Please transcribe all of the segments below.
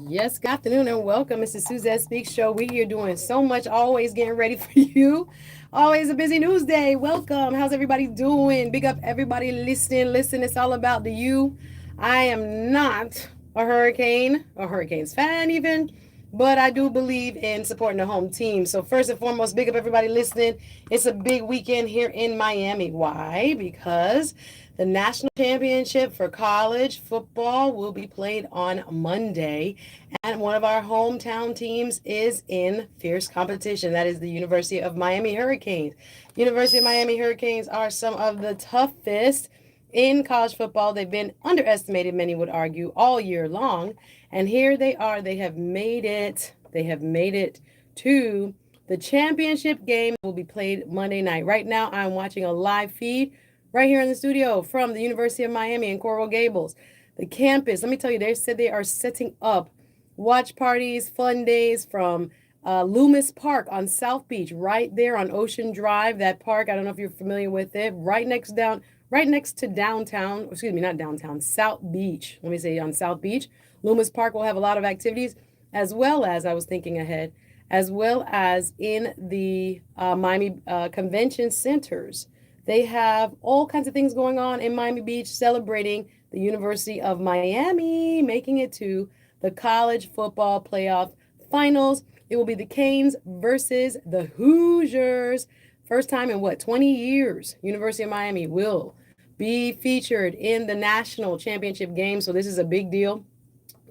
Yes, good afternoon and welcome. It's the Suzette Speaks show. We're here doing so much, always getting ready for you. Always a busy news day. Welcome. How's everybody doing? Big up everybody listening. Listen, it's all about the you. I am not a Hurricanes fan even, but I do believe in supporting the home team. So first and foremost, big up everybody listening. It's a big weekend here in Miami. Why? Because the national championship for college football will be played on Monday, and one of our hometown teams is in fierce competition. That is the University of Miami Hurricanes. University of Miami Hurricanes are some of the toughest in college football. They've been underestimated, many would argue, all year long. And here they are. They have made it. They have made it to the championship game. Will be played Monday night. Right now, I'm watching a live feed right here in the studio from the University of Miami in Coral Gables. The campus, let me tell you, they said they are setting up watch parties, fun days from Loomis Park on South Beach, right there on Ocean Drive. That park, I don't know if you're familiar with it, right next to downtown, excuse me, not downtown, South Beach. Let me say on South Beach. Loomis Park will have a lot of activities, as well as, I was thinking ahead, as well as in the Miami Convention Centers. They have all kinds of things going on in Miami Beach celebrating the University of Miami making it to the college football playoff finals. It will be the Canes versus the Hoosiers. First time in 20 years, University of Miami will be featured in the national championship game. So this is a big deal.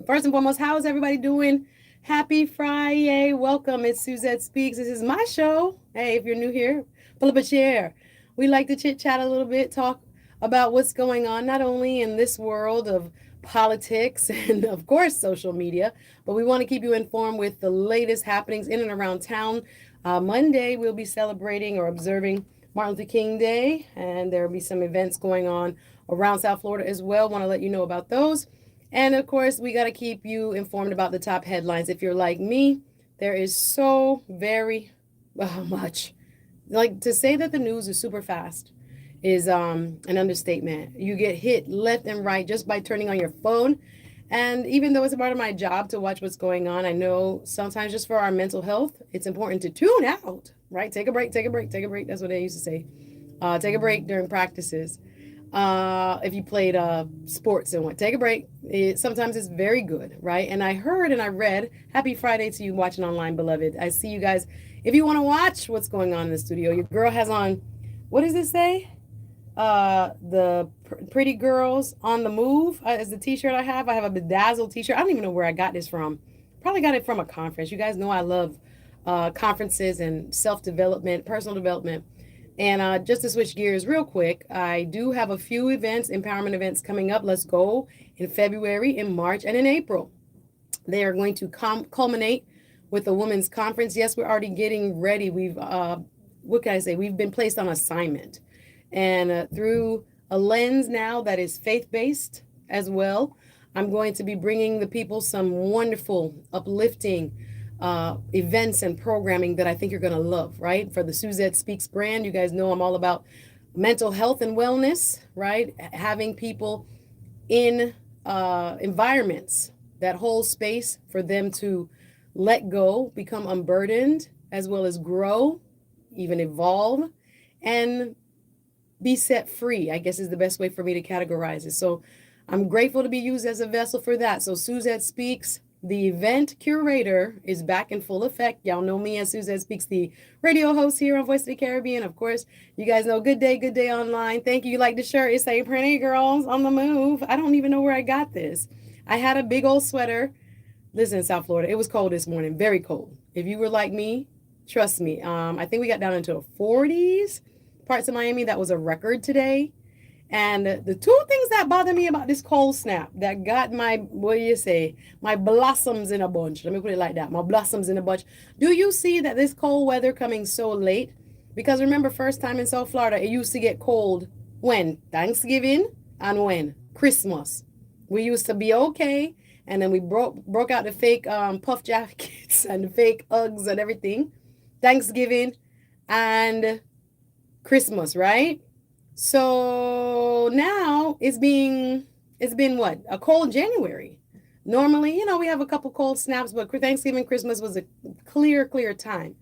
First and foremost, how is everybody doing? Happy Friday. Welcome. It's Suzette Speaks. This is my show. Hey, if you're new here, pull up a chair. We like to chit chat a little bit, talk about what's going on, not only in this world of politics and, of course, social media, but we want to keep you informed with the latest happenings in and around town. Monday, we'll be celebrating or observing Martin Luther King Day, and there will be some events going on around South Florida as well. Want to let you know about those. And, of course, we got to keep you informed about the top headlines. If you're like me, there is so very much. Like, to say that the news is super fast is an understatement. You get hit left and right just by turning on your phone. And even though it's a part of my job to watch what's going on, I know sometimes just for our mental health, it's important to tune out, right? Take a break, take a break, take a break. That's what they used to say. Take a break during practices. If you played sports and take a break. Sometimes it's very good, right? And I heard and I read, happy Friday to you watching online, beloved. I see you guys. If you want to watch what's going on in the studio, your girl has on, what does it say? The Pretty Girls on the Move is the t-shirt I have. I have a bedazzled t-shirt. I don't even know where I got this from. Probably got it from a conference. You guys know I love conferences and self-development, personal development. And just to switch gears real quick, I do have a few events, empowerment events coming up. Let's go in February, in March, and in April. They are going to culminate with a women's conference. Yes, we're already getting ready. What can I say? We've been placed on assignment. And through a lens now that is faith-based as well, I'm going to be bringing the people some wonderful, uplifting events and programming that I think you're going to love, right? For the Suzette Speaks brand, you guys know I'm all about mental health and wellness, right? Having people in environments that hold space for them to let go, become unburdened, as well as grow, even evolve, and be set free, I guess is the best way for me to categorize it. So I'm grateful to be used as a vessel for that. So Suzette Speaks, the event curator, is back in full effect. Y'all know me as Suzette Speaks, the radio host here on Voice of the Caribbean. Of course, you guys know Good Day Online. Thank you. You like the shirt? It's saying Pretty Girls on the Move. I don't even know where I got this. I had a big old sweater. Listen, South Florida, it was cold this morning, very cold. If you were like me, trust me. I think we got down into the 40s. Parts of Miami, that was a record today. And the two things that bother me about this cold snap that got my blossoms in a bunch. Let me put it like that. My blossoms in a bunch. Do you see that this cold weather coming so late? Because remember, first time in South Florida, it used to get cold when? Thanksgiving and when? Christmas. We used to be okay. And then we broke out the fake puff jackets and the fake Uggs and everything. Thanksgiving and Christmas, right? So now it's been what? A cold January. Normally, we have a couple cold snaps, but Thanksgiving, Christmas was a clear time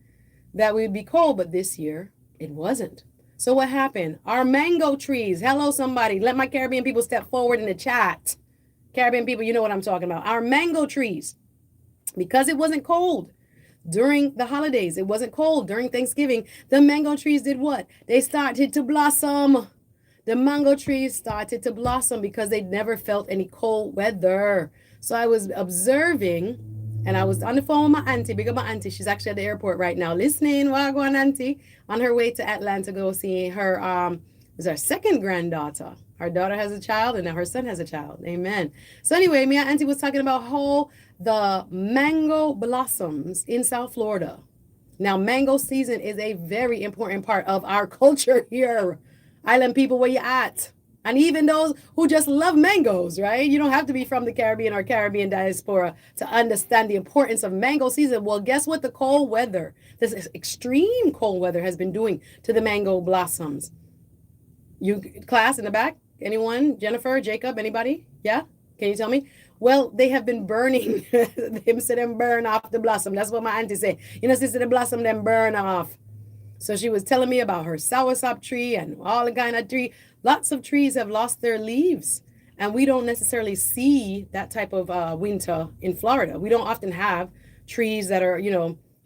that we'd be cold, but this year it wasn't. So what happened? Our mango trees. Hello, somebody. Let my Caribbean people step forward in the chat. Caribbean people, you know what I'm talking about. Our mango trees, because it wasn't cold during the holidays, it wasn't cold during Thanksgiving, the mango trees did what? They started to blossom. The mango trees started to blossom because they never felt any cold weather. So I was observing, and I was on the phone with my auntie, big up my auntie. She's actually at the airport right now listening. Wagwan auntie, on her way to Atlanta to go see her, was our second granddaughter. Our daughter has a child, and now her son has a child. Amen. So anyway, me and auntie was talking about how the mango blossoms in South Florida. Now, mango season is a very important part of our culture here. Island people, where you at? And even those who just love mangoes, right? You don't have to be from the Caribbean or Caribbean diaspora to understand the importance of mango season. Well, guess what the cold weather, this extreme cold weather has been doing to the mango blossoms? You, class in the back? Anyone? Jennifer, Jacob, anybody? Yeah? Can you tell me? Well, they have been burning. Him said them burn off the blossom. That's what my auntie said. Sister, the blossom them burn off. So she was telling me about her soursop tree and all the kind of tree. Lots of trees have lost their leaves, and we don't necessarily see that type of winter in Florida. We don't often have trees that are,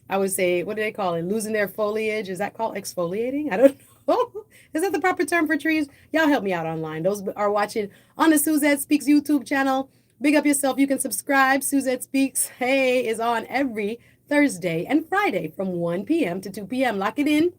I would say, what do they call it? Losing their foliage. Is that called exfoliating? I don't know. Is that the proper term for trees? Y'all help me out online. Those are watching on the Suzette Speaks YouTube channel. Big up yourself. You can subscribe. Suzette Speaks, hey, is on every Thursday and Friday from 1 p.m. to 2 p.m. Lock it in.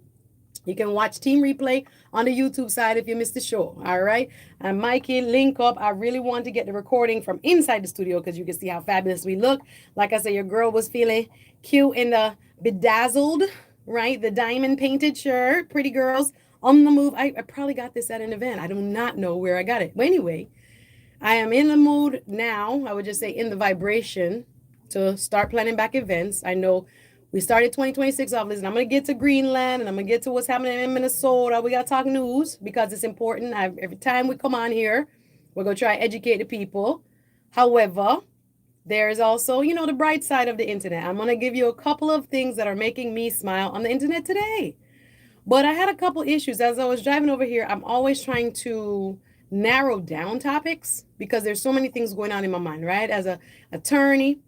You can watch team replay on the YouTube side if you missed the show. All right. And Mikey, link up. I really want to get the recording from inside the studio because you can see how fabulous we look. Like I said, your girl was feeling cute in the bedazzled, right? The diamond painted shirt. Pretty girls on the move. I probably got this at an event. I do not know where I got it. But anyway, I am in the mood now. I would just say in the vibration to start planning back events. I know we started 2026 off. Listen, I'm going to get to Greenland and I'm going to get to what's happening in Minnesota. We got to talk news because it's important. Every time we come on here, we're going to try to educate the people. However, there's also, the bright side of the internet. I'm going to give you a couple of things that are making me smile on the internet today. But I had a couple issues. As I was driving over here, I'm always trying to narrow down topics because there's so many things going on in my mind, right? As an attorney,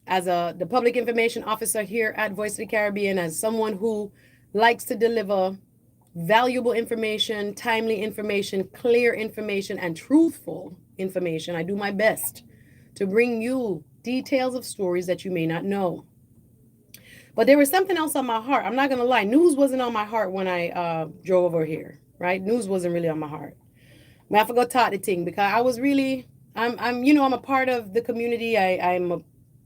as the public information officer here at Voice of the Caribbean, as someone who likes to deliver valuable information, timely information, clear information, and truthful information, I do my best to bring you details of stories that you may not know. But there was something else on my heart. I'm not going to lie. News wasn't on my heart when I drove over here, right? News wasn't really on my heart. I forgot to talk the thing because I was really, I'm a part of the community. I'm a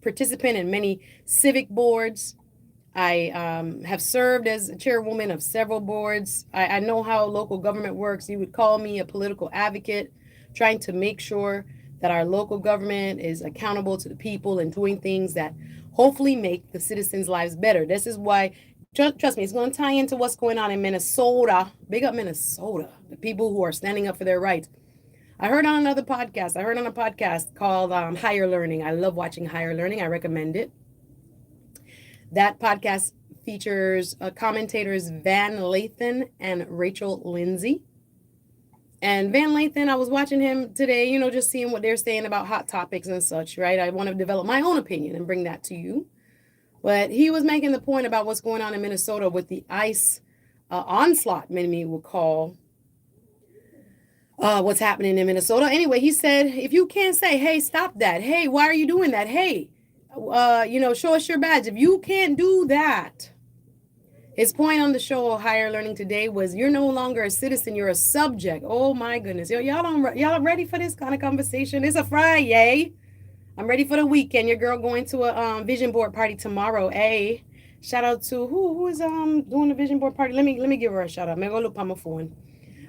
participant in many civic boards. I have served as a chairwoman of several boards. I know how local government works. You would call me a political advocate, trying to make sure that our local government is accountable to the people and doing things that hopefully make the citizens' lives better. This is why, trust me, it's going to tie into what's going on in Minnesota. Big up Minnesota, the people who are standing up for their rights. I heard on a podcast called Higher Learning. I love watching Higher Learning. I recommend it. That podcast features commentators Van Lathan and Rachel Lindsay. And Van Lathan, I was watching him today, just seeing what they're saying about hot topics and such, right? I want to develop my own opinion and bring that to you. But he was making the point about what's going on in Minnesota with the ICE onslaught, many will call what's happening in Minnesota. Anyway, he said, if you can't say, hey, stop that. Hey, why are you doing that? Hey, show us your badge. If you can't do that. His point on the show Higher Learning today was you're no longer a citizen, you're a subject. Oh my goodness. Y'all ready for this kind of conversation? It's a Friday. I'm ready for the weekend. Your girl going to a vision board party tomorrow. Hey, shout out to who is doing the vision board party? Let me give her a shout out. Maybe go look on my phone.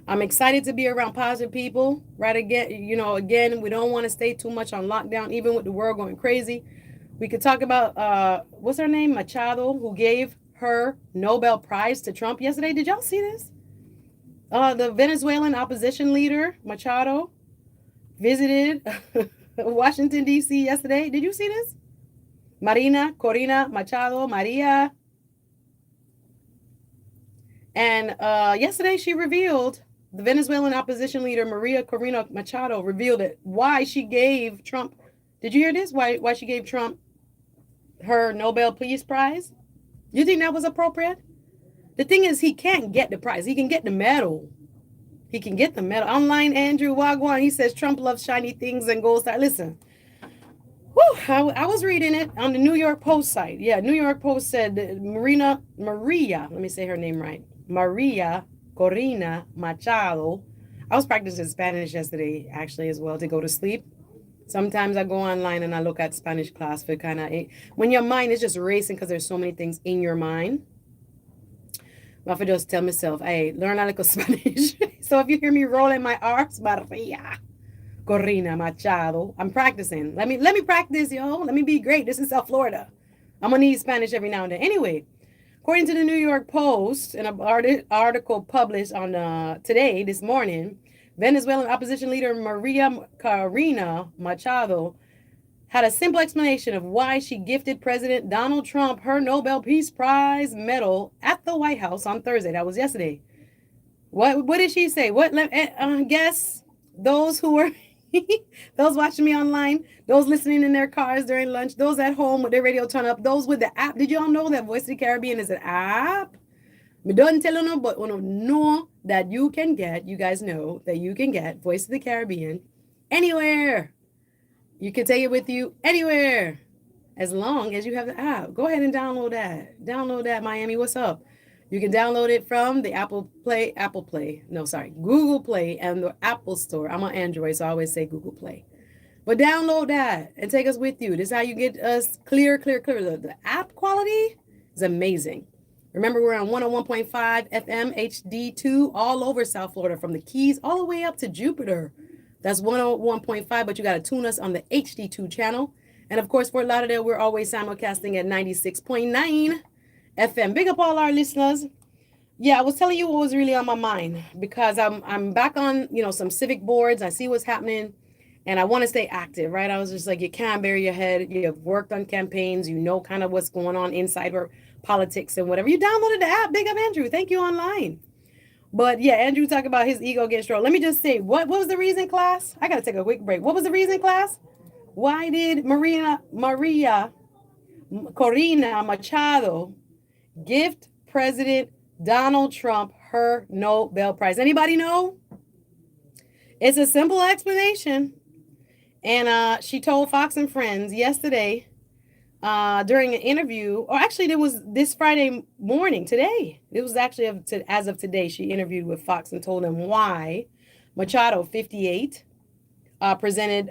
I'm excited to be around positive people, right? Again, we don't want to stay too much on lockdown, even with the world going crazy. We could talk about, what's her name? Machado, who gave her Nobel Prize to Trump yesterday. Did y'all see this? The Venezuelan opposition leader, Machado, visited Washington, D.C. yesterday. Did you see this? Marina Corina Machado Maria. And yesterday she revealed, the Venezuelan opposition leader Maria Corina Machado revealed it, why she gave Trump. Did you hear this? Why she gave Trump her Nobel Peace Prize? You think that was appropriate? The thing is, he can't get the prize. He can get the medal. He can get the medal. Online, Andrew Wagwan, he says Trump loves shiny things and gold star. Listen, whew, I was reading it on the New York Post site. Yeah, New York Post said Maria, let me say her name right. Maria Corina Machado. I was practicing Spanish yesterday, actually, as well, to go to sleep. Sometimes I go online and I look at Spanish class for kind of, when your mind is just racing because there's so many things in your mind. I have just tell myself, hey, learn a little Spanish. So if you hear me rolling my R's, Maria Corina Machado, I'm practicing. Let me practice, yo. Let me be great. This is South Florida. I'm gonna need Spanish every now and then. Anyway, according to the New York Post, an article published on today, this morning, Venezuelan opposition leader Maria Corina Machado had a simple explanation of why she gifted President Donald Trump her Nobel Peace Prize medal at the White House on Thursday. That was yesterday. What did she say? What? Guess those who were those watching me online, those listening in their cars during lunch, those at home with their radio turned up, those with the app. Did you all know that Voice of the Caribbean is an app? Me don't tell you no, but you know that you guys know that you can get Voice of the Caribbean anywhere. You can take it with you anywhere as long as you have the app. Go ahead and download that. Download that, Miami. What's up? You can download it from the Google Play and the Apple Store. I'm on Android, so I always say Google Play. But download that and take us with you. This is how you get us clear. The app quality is amazing. Remember, we're on 101.5 FM HD2 all over South Florida, from the Keys all the way up to Jupiter. That's 101.5, but you got to tune us on the HD2 channel. And of course, Fort Lauderdale, we're always simulcasting at 96.9 FM. Big up all our listeners. Yeah, I was telling you what was really on my mind, because I'm back on, some civic boards. I see what's happening and I want to stay active, right? I was just like, you can't bury your head. You have worked on campaigns, kind of what's going on inside politics and whatever. You downloaded the app. Big up, Andrew. Thank you, online. But yeah, Andrew talked about his ego getting strong. Let me just say, what was the reason, class? I got to take a quick break. What was the reason, class? Why did Maria Corina Machado gift President Donald Trump her Nobel Prize? Anybody know? It's a simple explanation. And she told Fox and Friends yesterday during an interview, or actually it was this Friday morning, today. It was actually as of today, she interviewed with Fox and told them why Machado, 58, presented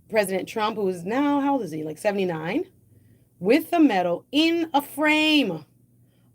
President Trump, who is now, how old is he, like 79, with the medal in a frame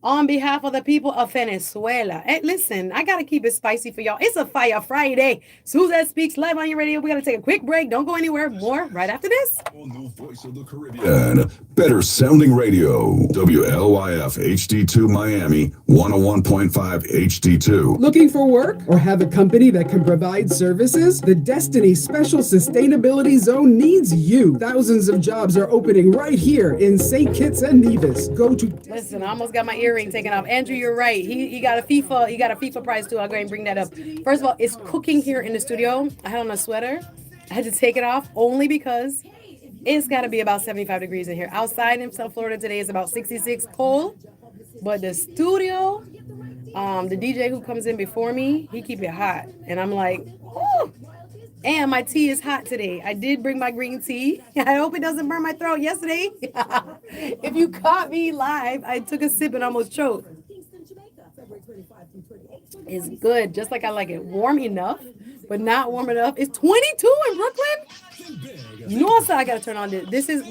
on behalf of the people of Venezuela. Hey, listen, I got to keep it spicy for y'all. It's a Fire Friday. Suzette Speaks live on your radio. We got to take a quick break. Don't go anywhere. More right after this. New Voice of the Caribbean. Better sounding radio. WLYF HD2 Miami, 101.5 HD2. Looking for work or have a company that can provide services? The Destiny Special Sustainability Zone needs you. Thousands of jobs are opening right here in St. Kitts and Nevis. Go to... Listen, I almost got my earring taken off. Andrew, you're right. He got a FIFA prize too. I'll go ahead and bring that up. First of all, it's cooking here in the studio. I had on a sweater. I had to take it off only because it's got to be about 75 degrees in here. Outside in South Florida today is about 66 cold. But the studio, the DJ who comes in before me, he keep it hot. And I'm like, oh. And my tea is hot today. I did bring my green tea. I hope it doesn't burn my throat. Yesterday, if you caught me live, I took a sip and almost choked. It's good, just like I like it. Warm enough, but not warm enough. It's 22 in Brooklyn. You know also I gotta turn on this. This is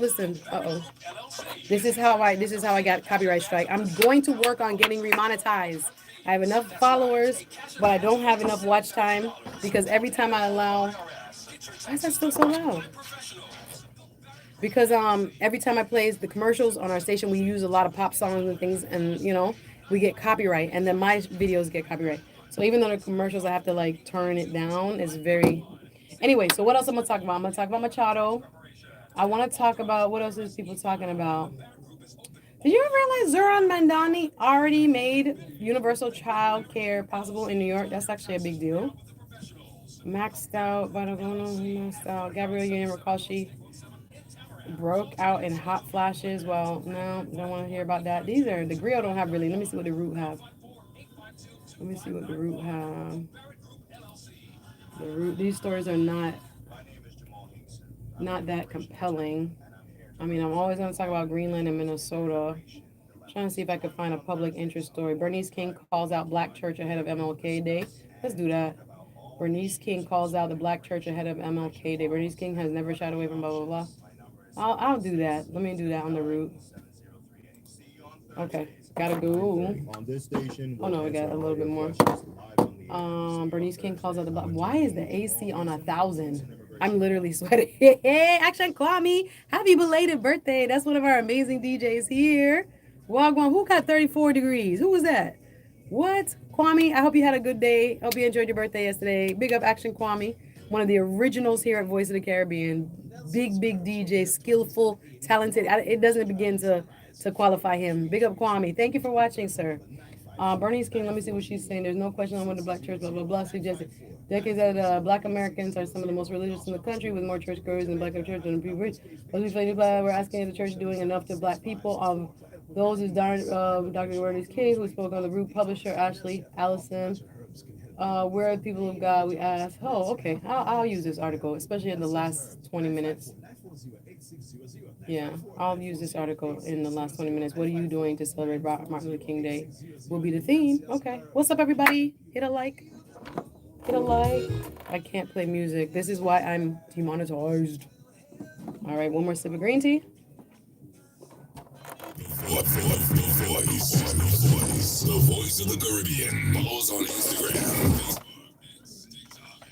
This is how I got copyright strike. I'm going to work on getting remonetized. I have enough followers, but I don't have enough watch time, because every time I allow, why is that still so loud? Because every time I play the commercials on our station, we use a lot of pop songs and things, and we get copyright, and then my videos get copyright. So even though the commercials, I have to like turn it down. Anyway, so what else I'm gonna talk about? I'm gonna talk about Machado. I want to talk about what else is people talking about. Did you ever realize Zoran Mandani already made universal child care possible in New York? That's actually a big deal. Maxed out, Badagono, maxed out. Gabrielle Union recalls she broke out in hot flashes. Well, no, don't want to hear about that. These are the grill don't have really. Let me see what the root have. Let me see what the root have. The root. These stories are not that compelling. I mean, I'm always going to talk about Greenland and Minnesota. Trying to see if I could find a public interest story. Bernice King calls out Black Church ahead of MLK Day. Let's do that. Bernice King calls out the Black Church ahead of MLK Day. Bernice King has never shied away from blah blah blah. I'll do that. Let me do that on the route. Okay, gotta go. On this station. Oh no, we got a little bit more. Bernice King calls out the Black. Why is the AC on 1,000? I'm literally sweating. Hey, Action Kwame, happy belated birthday. That's one of our amazing DJs here. Wagwan, who got 34 degrees? Who was that? What? Kwame, I hope you had a good day. Hope you enjoyed your birthday yesterday. Big up Action Kwame, one of the originals here at Voice of the Caribbean. Big DJ, skillful, talented. It doesn't begin to qualify him. Big up Kwame. Thank you for watching, sir. Bernice King, let me see what she's saying. There's no question on what the Black church, blah, blah, blah, suggested. Decades that Black Americans are some of the most religious in the country, with more churchgoers than Black church than people rich. We're asking if the church doing enough to Black people. Those is Dr. Bernice King, who spoke on the Root publisher, Ashley Allison. Where are the people of God? We ask. Oh, okay. I'll use this article, especially in the last 20 minutes. Yeah, I'll use this article in the last 20 minutes. What are you doing to celebrate Martin Luther King Day? Will be the theme. Okay. What's up, everybody? Hit a like. Hit a like. I can't play music. This is why I'm demonetized. All right, one more sip of green tea. The voice of the Caribbean. Follow us on Instagram,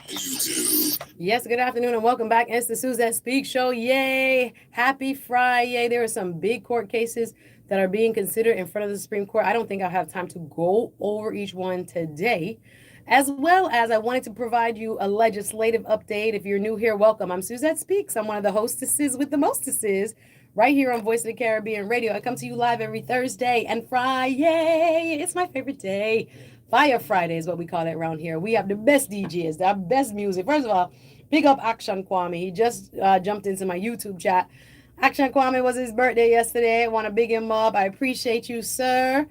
and YouTube. Yes, good afternoon and welcome back. It's the Suzette Speaks show. Yay! Happy Friday. There are some big court cases that are being considered in front of the Supreme Court. I don't think I'll have time to go over each one today. As well as I wanted to provide you a legislative update. If you're new here, welcome. I'm Suzette Speaks. I'm one of the hostesses with the mostesses right here on Voice of the Caribbean Radio. I come to you live every Thursday and Friday. It's my favorite day. Fire Friday is what we call it around here. We have the best DJs, the best music. First of all, big up Action Kwame. He just jumped into my YouTube chat. Action Kwame was his birthday yesterday. I want to big him up. I appreciate you, sir.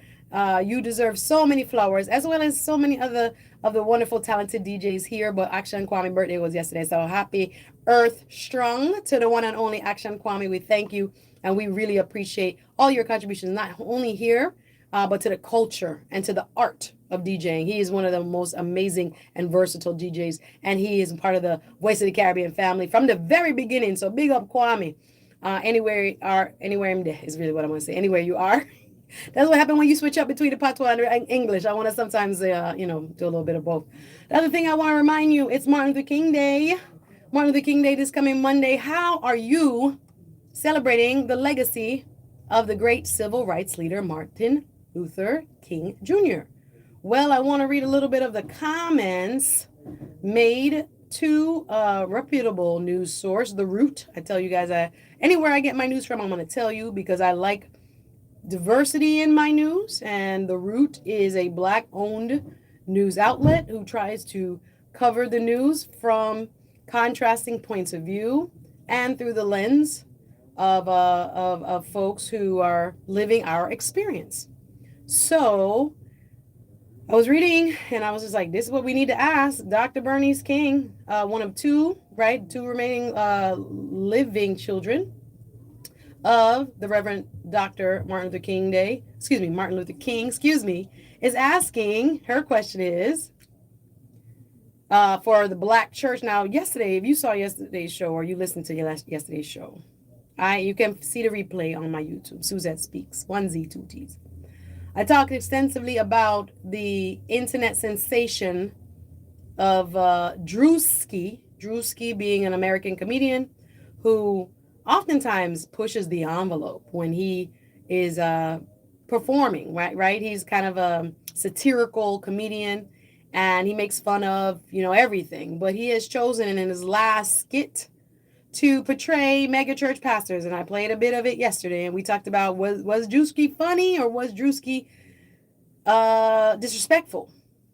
You deserve so many flowers, as well as so many other of the wonderful, talented DJs here. But Action Kwame birthday was yesterday. So happy Earth Strong to the one and only Action Kwame. We thank you. And we really appreciate all your contributions, not only here, but to the culture and to the art of DJing. He is one of the most amazing and versatile DJs. And he is part of the Voice of the Caribbean family from the very beginning. So big up Kwame. Anywhere you are, anywhere I'm there is really what I want to say. Anywhere you are. That's what happened when you switch up between the patois and English. I want to sometimes, do a little bit of both. The other thing I want to remind you, it's Martin Luther King Day. Martin Luther King Day this coming Monday. How are you celebrating the legacy of the great civil rights leader, Martin Luther King Jr.? Well, I want to read a little bit of the comments made to a reputable news source, The Root. I tell you guys, anywhere I get my news from, I'm going to tell you because I like diversity in my news. And The Root is a Black-owned news outlet who tries to cover the news from contrasting points of view and through the lens of folks who are living our experience. So I was reading and I was just like, this is what we need to ask Dr. Bernice King, one of two remaining living children of the Reverend Dr. Martin Luther King, is asking, her question is, for the Black church. Now, yesterday, if you saw yesterday's show or you listened to yesterday's show, you can see the replay on my YouTube, Suzette Speaks, 1Z, 2Ts. I talked extensively about the internet sensation of Drewski being an American comedian who oftentimes pushes the envelope when he is performing, right? He's kind of a satirical comedian, and he makes fun of, everything. But he has chosen in his last skit to portray megachurch pastors, and I played a bit of it yesterday, and we talked about was Drewski funny or was Drewski disrespectful,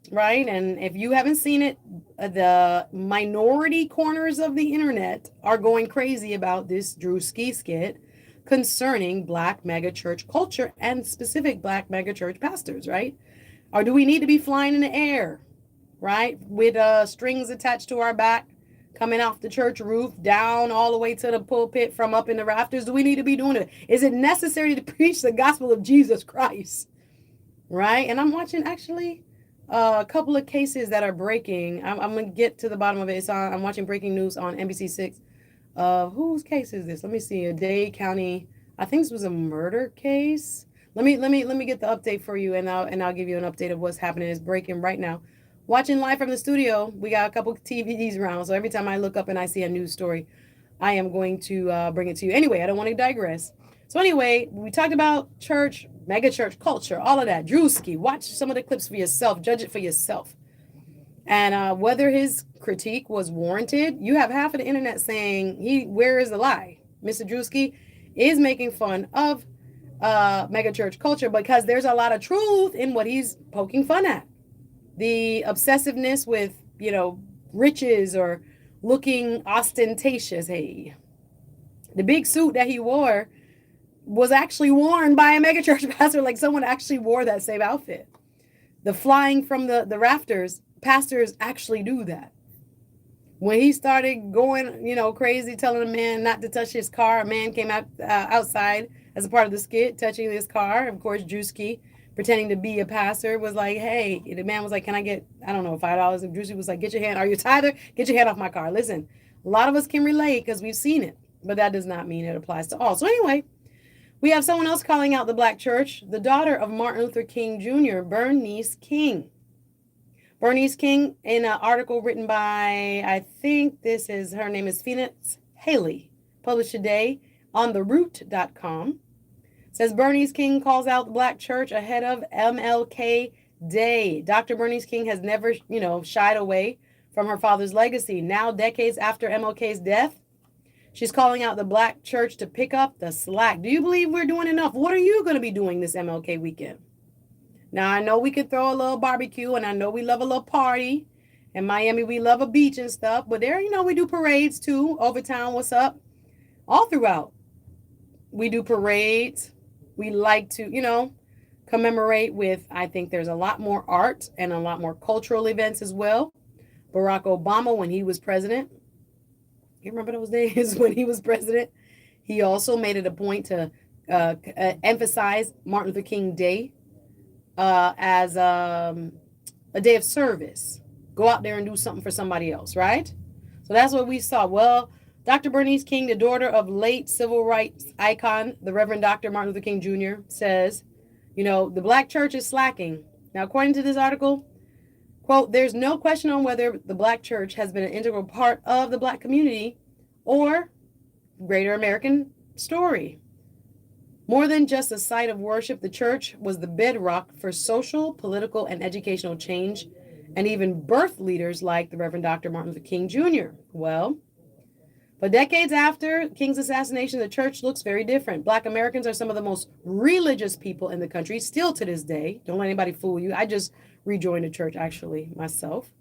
right? And if you haven't seen it, the minority corners of the internet are going crazy about this Drewski skit concerning Black megachurch culture and specific Black megachurch pastors, right? Or do we need to be flying in the air, right, with strings attached to our back, coming off the church roof, down all the way to the pulpit from up in the rafters? Do we need to be doing it? Is it necessary to preach the gospel of Jesus Christ? Right? And I'm watching actually a couple of cases that are breaking. I'm going to get to the bottom of it. I'm watching breaking news on NBC6. Whose case is this? Let me see. A Dade County, I think this was a murder case. Let me get the update for you, and I'll give you an update of what's happening. It's breaking right now. Watching live from the studio, we got a couple of TVs around, so every time I look up and I see a news story, I am going to bring it to you. Anyway, I don't want to digress. So anyway, we talked about church, mega church culture, all of that. Drewski, watch some of the clips for yourself, judge it for yourself. And whether his critique was warranted, you have half of the internet saying where is the lie? Mr. Drewski is making fun of mega church culture because there's a lot of truth in what he's poking fun at. The obsessiveness with, riches or looking ostentatious. Hey, the big suit that he wore was actually worn by a megachurch pastor. Like someone actually wore that same outfit. The flying from the rafters, pastors actually do that. When he started going, crazy, telling a man not to touch his car, a man came out outside as a part of the skit, touching his car. Of course, Drewski, pretending to be a pastor, was like, hey, the man was like, can I get, I don't know, $5? And Drewski was like, are you a tither? Get your hand off my car. Listen, a lot of us can relate because we've seen it, but that does not mean it applies to all. So anyway, we have someone else calling out the Black church, the daughter of Martin Luther King Jr., Bernice King. Bernice King, in an article written by, I think her name is Phoenix Haley, published today on theroot.com, says Bernice King calls out the Black church ahead of MLK Day. Dr. Bernice King has never, shied away from her father's legacy. Now, decades after MLK's death, she's calling out the Black church to pick up the slack. Do you believe we're doing enough? What are you going to be doing this MLK weekend? Now, I know we could throw a little barbecue, and I know we love a little party. In Miami, we love a beach and stuff. But there, we do parades too. Overtown, what's up? All throughout. We do parades. We like to, commemorate with, I think there's a lot more art and a lot more cultural events as well. Barack Obama, when he was president, you remember those days when he was president? He also made it a point to emphasize Martin Luther King Day as a day of service. Go out there and do something for somebody else, right? So that's what we saw. Well, Dr. Bernice King, the daughter of late civil rights icon, the Reverend Dr. Martin Luther King Jr., says, the Black church is slacking. Now, according to this article, quote, there's no question on whether the Black church has been an integral part of the Black community or greater American story. More than just a site of worship, the church was the bedrock for social, political, and educational change, and even birthed leaders like the Reverend Dr. Martin Luther King Jr. Well, but decades after King's assassination, the church looks very different. Black Americans are some of the most religious people in the country, still to this day. Don't let anybody fool you. I just rejoined the church, actually, myself.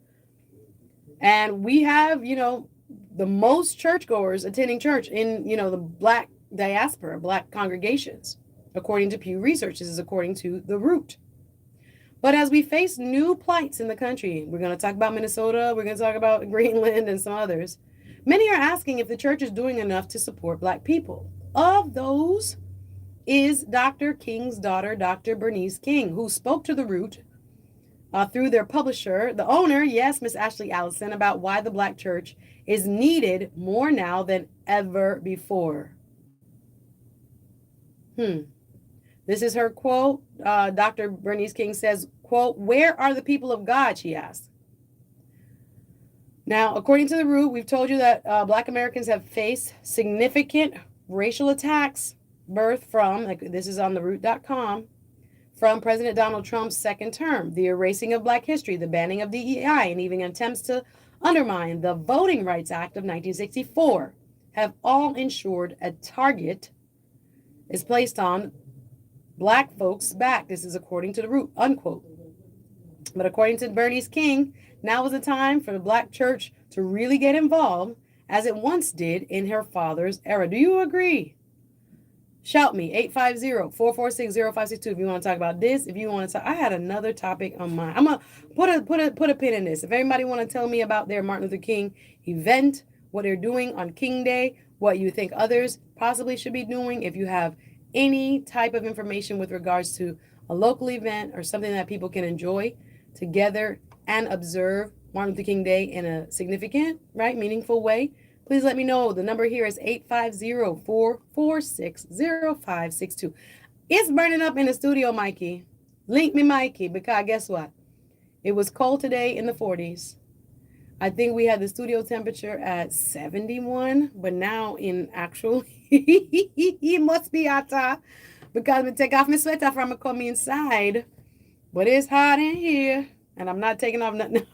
And we have, the most churchgoers attending church in, the Black diaspora, Black congregations, according to Pew Research. This is according to The Root. But as we face new plights in the country, we're going to talk about Minnesota, we're going to talk about Greenland and some others. Many are asking if the church is doing enough to support Black people. Of those is Dr. King's daughter, Dr. Bernice King, who spoke to The Root through their publisher, the owner, yes, Miss Ashley Allison, about why the Black church is needed more now than ever before. This is her quote. Dr. Bernice King says, quote, where are the people of God, she asked. Now, according to The Root, we've told you that Black Americans have faced significant racial attacks birthed from, this is on theroot.com, from President Donald Trump's second term, the erasing of black history, the banning of DEI, and even attempts to undermine the Voting Rights Act of 1964 have all ensured a target is placed on black folks' back. This is according to the root, unquote. But according to Bernice King, now is the time for the black church to really get involved as it once did in her father's era. Do you agree? Shout me, 850-446-0562 if you want to talk about this. If you want to talk, I had another topic on mine. I'm going to put a pin in this. If anybody want to tell me about their Martin Luther King event, what they're doing on King Day, what you think others possibly should be doing, if you have any type of information with regards to a local event or something that people can enjoy together and observe Martin Luther King Day in a significant, right, meaningful way, please let me know. The number here is 850-446-0562. It's burning up in the studio, Mikey. Link me, Mikey, because guess what? It was cold today in the 40s. I think we had the studio temperature at 71, but now in actual, it must be hotter because I take off my sweater from I come inside. But it's hot in here, and I'm not taking off nothing.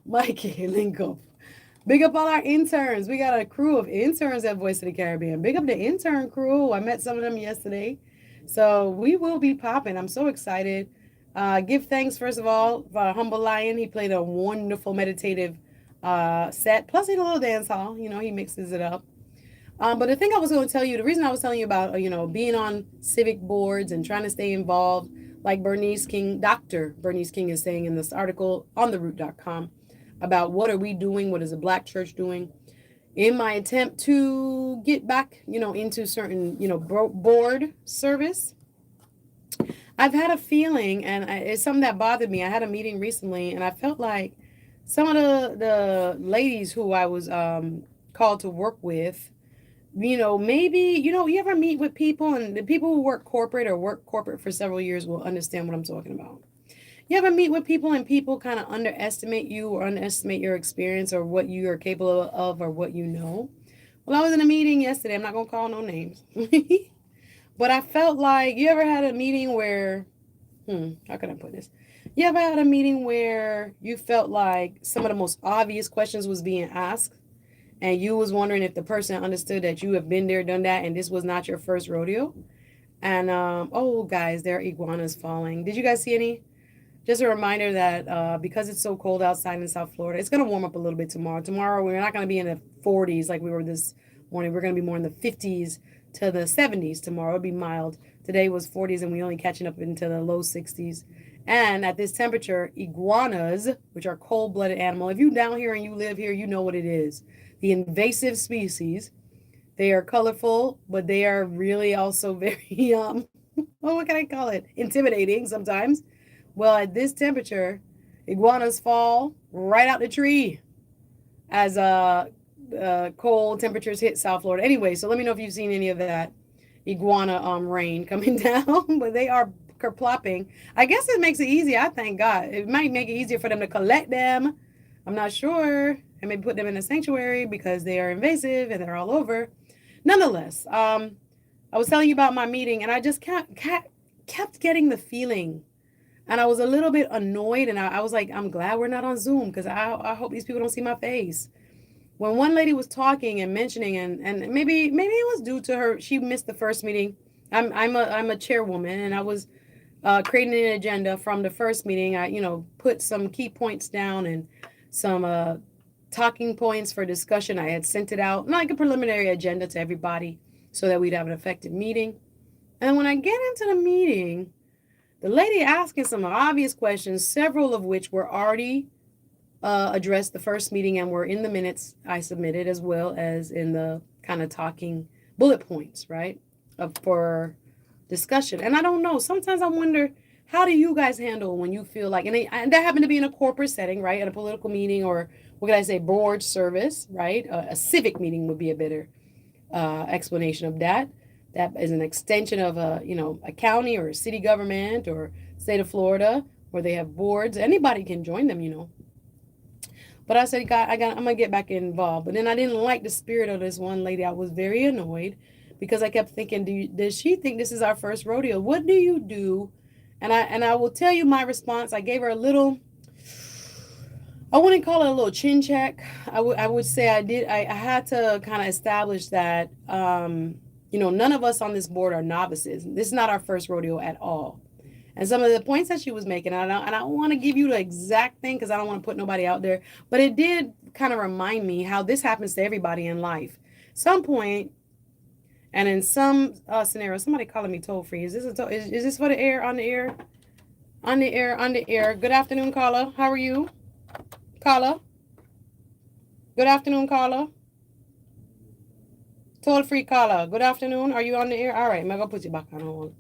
Mikey, link up. Big up all our interns. We got a crew of interns at Voice of the Caribbean. Big up the intern crew. I met some of them yesterday. So we will be popping. I'm so excited. Give thanks, first of all, for Humble Lion. He played a wonderful meditative set. Plus, in a little dance hall. You know, he mixes it up. But the thing I was going to tell you, the reason I was telling you about, being on civic boards and trying to stay involved, like Bernice King, Dr. Bernice King is saying in this article on theroot.com about what are we doing, what is the black church doing, in my attempt to get back, into certain, board service. I've had a feeling, and it's something that bothered me. I had a meeting recently, and I felt like some of the ladies who I was called to work with, maybe, you ever meet with people, and the people who work corporate for several years will understand what I'm talking about. You ever meet with people and people kind of underestimate you or underestimate your experience or what you are capable of or what you know? Well, I was in a meeting yesterday. I'm not going to call no names. But I felt like, you ever had a meeting where, how can I put this? You ever had a meeting where you felt like some of the most obvious questions was being asked and you was wondering if the person understood that you have been there, done that, and this was not your first rodeo? And, guys, there are iguanas falling. Did you guys see any? Just a reminder that because it's so cold outside in South Florida, it's going to warm up a little bit tomorrow. Tomorrow, we're not going to be in the 40s like we were this morning. We're going to be more in the 50s to the 70s tomorrow. It'll be mild. Today was 40s, and we're only catching up into the low 60s. And at this temperature, iguanas, which are cold-blooded animal, if you're down here and you live here, you know what it is. The invasive species. They are colorful, but they are really also very, what can I call it? Intimidating sometimes. Well, at this temperature, iguanas fall right out the tree as cold temperatures hit South Florida. Anyway, so let me know if you've seen any of that iguana rain coming down, but they are kerplopping. I guess it makes it easy. I thank God. It might make it easier for them to collect them. I'm not sure. And maybe put them in a sanctuary because they are invasive and they're all over. Nonetheless, I was telling you about my meeting, and I just kept getting the feeling. And I was a little bit annoyed, and I was like, I'm glad we're not on Zoom because I hope these people don't see my face. When one lady was talking and mentioning, and maybe it was due to her, she missed the first meeting. I'm a chairwoman, and I was creating an agenda from the first meeting. I put some key points down and some talking points for discussion. I had sent it out, like a preliminary agenda to everybody so that we'd have an effective meeting. And when I get into the meeting, the lady asking some obvious questions, several of which were already addressed the first meeting and were in the minutes I submitted, as well as in the kind of talking bullet points, right, for discussion. And I don't know, sometimes I wonder, how do you guys handle when you feel like, and that happened to be in a corporate setting, right, at a political meeting, or what could I say, board service, right? A civic meeting would be a better explanation of that. That is an extension of a county or a city government or state of Florida where they have boards. Anybody can join them, But I said, I'm gonna get back involved. But then I didn't like the spirit of this one lady. I was very annoyed because I kept thinking, does she think this is our first rodeo? What do you do? And I will tell you my response. I gave her a little, I wouldn't call it a little chin check. I would say I had to kind of establish that none of us on this board are novices. This is not our first rodeo at all. And some of the points that she was making, and I don't want to give you the exact thing because I don't want to put nobody out there, but it did kind of remind me how this happens to everybody in life. Some point, and in some scenario, somebody calling me toll free. Is this for the air, on the air, on the air, on the air? Good afternoon, Carla. How are you, Carla? Good afternoon, Carla. Toll free, Carla. Good afternoon. Are you on the air? All right, I'm gonna put you back on hold.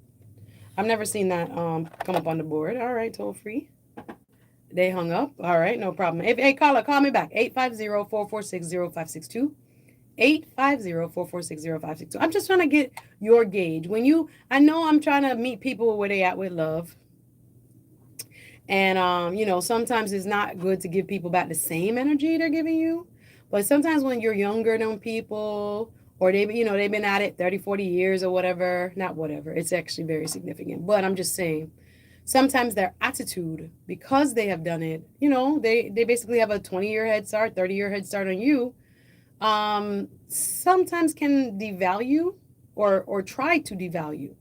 I've never seen that come up on the board. All right, toll free. They hung up. All right, no problem. Hey, caller, call me back. 850-446-0562. 850-446-0562. I'm just trying to get your gauge. I know I'm trying to meet people where they at with love. And sometimes it's not good to give people back the same energy they're giving you. But sometimes when you're younger than people, or they've been at it 30, 40 years or whatever, not whatever, it's actually very significant. But I'm just saying, sometimes their attitude, because they have done it, they basically have a 20-year head start, 30-year head start on you, sometimes can devalue or try to devalue,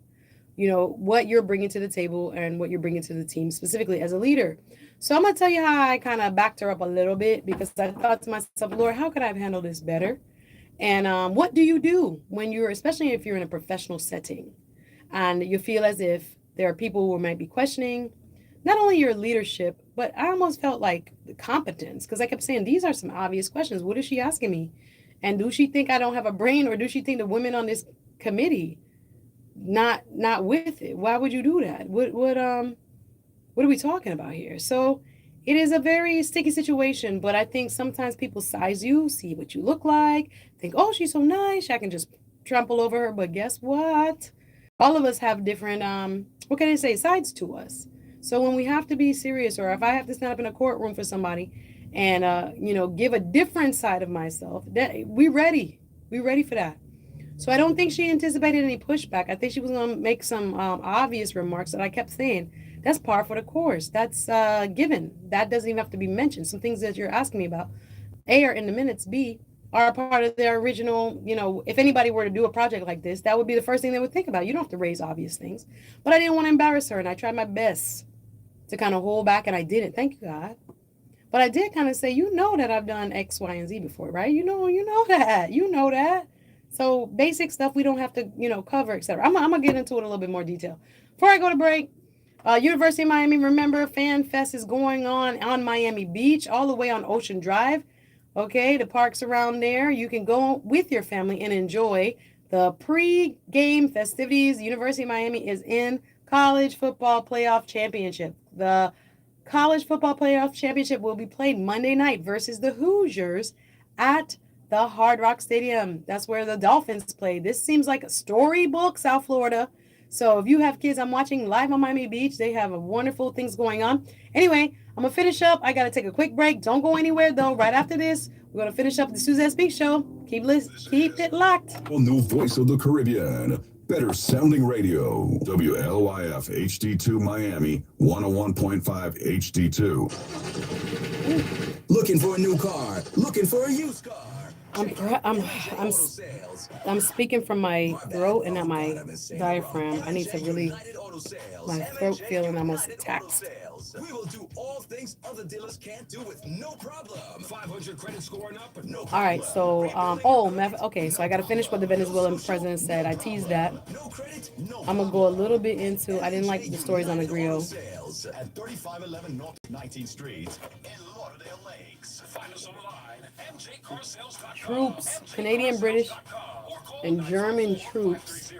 what you're bringing to the table and what you're bringing to the team, specifically as a leader. So I'm going to tell you how I kind of backed her up a little bit, because I thought to myself, Lord, how could I have handled this better? And what do you do when especially if you're in a professional setting and you feel as if there are people who might be questioning not only your leadership, but I almost felt like the competence, because I kept saying, these are some obvious questions. What is she asking me? And do she think I don't have a brain, or do she think the women on this committee not with it? Why would you do that? What are we talking about here? So it is a very sticky situation, but I think sometimes people size you, see what you look like, think, oh, she's so nice, I can just trample over her. But guess what? All of us have different, what can I say, sides to us. So when we have to be serious, or if I have to stand up in a courtroom for somebody and, give a different side of myself, that we ready. We ready for that. So I don't think she anticipated any pushback. I think she was going to make some obvious remarks that I kept saying. That's par for the course. That's given. That doesn't even have to be mentioned. Some things that you're asking me about, A, are in the minutes. B, are part of their original, if anybody were to do a project like this, that would be the first thing they would think about. You don't have to raise obvious things. But I didn't want to embarrass her, and I tried my best to kind of hold back, and I didn't. Thank you, God. But I did kind of say, that I've done X, Y, and Z before, right? You know that. You know that. So basic stuff we don't have to, cover, etc. I'm going to get into it a little bit more detail. Before I go to break, University of Miami, remember, Fan Fest is going on Miami Beach, all the way on Ocean Drive. Okay, the parks around there. You can go with your family and enjoy the pre-game festivities. University of Miami is in College Football Playoff Championship. The College Football Playoff Championship will be played Monday night versus the Hoosiers at the Hard Rock Stadium. That's where the Dolphins play. This seems like a storybook, South Florida. So if you have kids, I'm watching live on Miami Beach. They have wonderful things going on. Anyway, I'm going to finish up. I got to take a quick break. Don't go anywhere, though. Right after this, we're going to finish up the Suzette Speaks show. Keep it locked. New voice of the Caribbean. Better sounding radio. WLYF HD2 Miami 101.5 HD2. Looking for a new car? Looking for a used car? I'm speaking from my throat and not my diaphragm. I need to really, my throat feeling almost taxed. We will do all things other dealers can't do with no problem. 500 credit score and up, no problem. All right, so okay, so I got to finish what the Venezuelan president said. I teased that. I'm gonna go a little bit into. I didn't like the stories on the grill. At 3511 North 19th Street in Lauderdale Lakes. Find us online, mjcarsales.com. Troops, Canadian, British, and German troops.